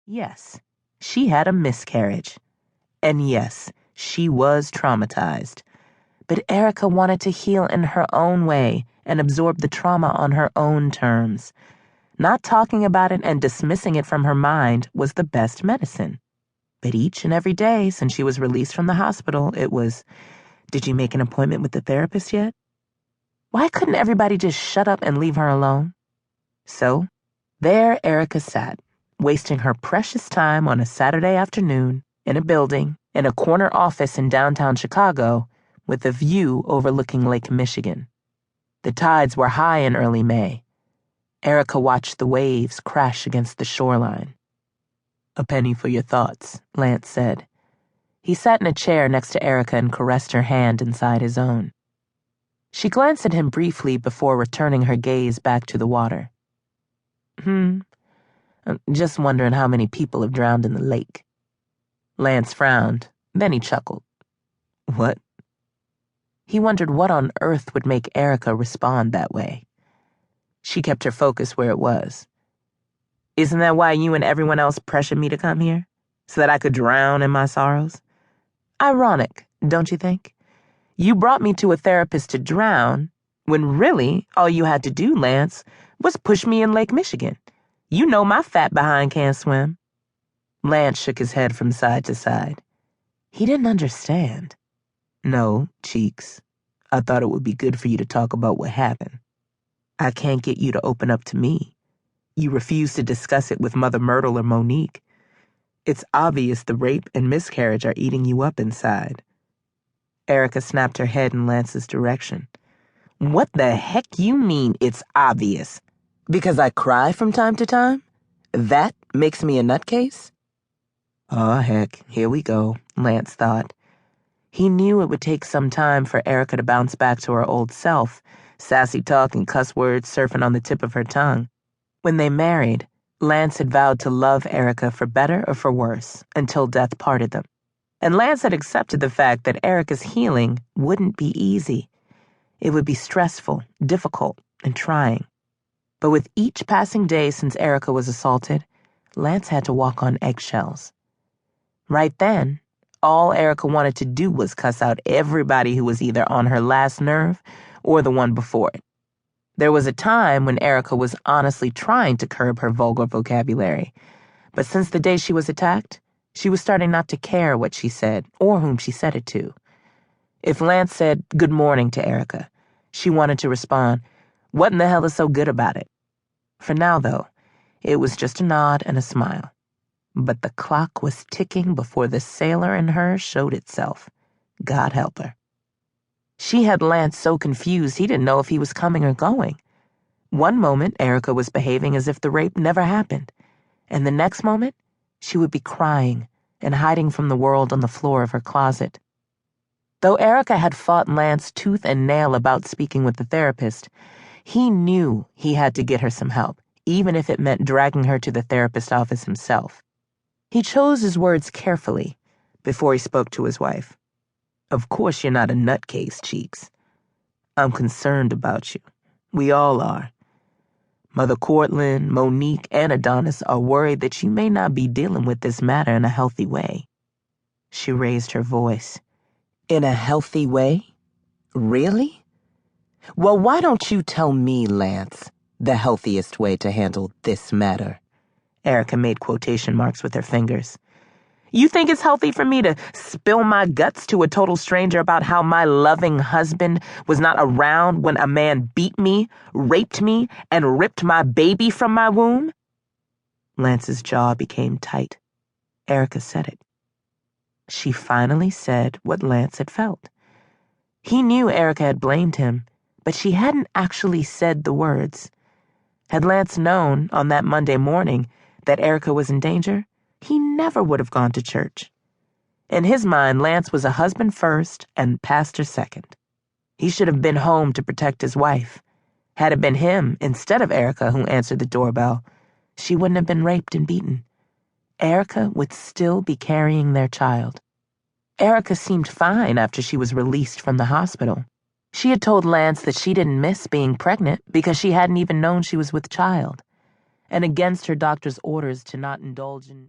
Yes, she had a miscarriage. And yes, she was traumatized. But Arykah wanted to heal in her own way and absorb the trauma on her own terms. Not talking about it and dismissing it from her mind was the best medicine. But each and every day since she was released from the hospital, it was, "Did you make an appointment with the therapist yet?" Why couldn't everybody just shut up and leave her alone? So, there Arykah sat, wasting her precious time on a Saturday afternoon in a building in a corner office in downtown Chicago with a view overlooking Lake Michigan. The tides were high in early May. Arykah watched the waves crash against the shoreline. "A penny for your thoughts," Lance said. He sat in a chair next to Arykah and caressed her hand inside his own. She glanced at him briefly before returning her gaze back to the water. I'm just wondering how many people have drowned in the lake." Lance frowned, then he chuckled. "What?" He wondered what on earth would make Arykah respond that way. She kept her focus where it was. "Isn't that why you and everyone else pressured me to come here? So that I could drown in my sorrows? Ironic, don't you think? You brought me to a therapist to drown, when really all you had to do, Lance, was push me in Lake Michigan. You know my fat behind can't swim." Lance shook his head from side to side. He didn't understand. "No, Cheeks. I thought it would be good for you to talk about what happened. I can't get you to open up to me. You refuse to discuss it with Mother Myrtle or Monique. It's obvious the rape and miscarriage are eating you up inside." Arykah snapped her head in Lance's direction. "What the heck you mean it's obvious? Because I cry from time to time? That makes me a nutcase?" "Oh, heck, here we go," Lance thought. He knew it would take some time for Arykah to bounce back to her old self, sassy talk and cuss words surfing on the tip of her tongue. When they married, Lance had vowed to love Arykah for better or for worse, until death parted them. And Lance had accepted the fact that Arykah's healing wouldn't be easy. It would be stressful, difficult, and trying. But with each passing day since Arykah was assaulted, Lance had to walk on eggshells. Right then, all Arykah wanted to do was cuss out everybody who was either on her last nerve or the one before it. There was a time when Arykah was honestly trying to curb her vulgar vocabulary, but since the day she was attacked, she was starting not to care what she said or whom she said it to. If Lance said good morning to Arykah, she wanted to respond, "What in the hell is so good about it?" For now, though, it was just a nod and a smile. But the clock was ticking before the sailor in her showed itself. God help her. She had Lance so confused he didn't know if he was coming or going. One moment, Arykah was behaving as if the rape never happened, and the next moment, she would be crying and hiding from the world on the floor of her closet. Though Arykah had fought Lance tooth and nail about speaking with the therapist, he knew he had to get her some help, even if it meant dragging her to the therapist's office himself. He chose his words carefully before he spoke to his wife. "Of course you're not a nutcase, Cheeks. I'm concerned about you. We all are. Mother Cortland, Monique, and Adonis are worried that you may not be dealing with this matter in a healthy way." She raised her voice. "In a healthy way? Really? Well, why don't you tell me, Lance, the healthiest way to handle this matter?" Arykah made quotation marks with her fingers. "You think it's healthy for me to spill my guts to a total stranger about how my loving husband was not around when a man beat me, raped me, and ripped my baby from my womb?" Lance's jaw became tight. Arykah said it. She finally said what Lance had felt. He knew Arykah had blamed him, but she hadn't actually said the words. Had Lance known on that Monday morning that Arykah was in danger, he never would have gone to church. In his mind, Lance was a husband first and pastor second. He should have been home to protect his wife. Had it been him instead of Arykah who answered the doorbell, she wouldn't have been raped and beaten. Arykah would still be carrying their child. Arykah seemed fine after she was released from the hospital. She had told Lance that she didn't miss being pregnant because she hadn't even known she was with child, and against her doctor's orders to not indulge in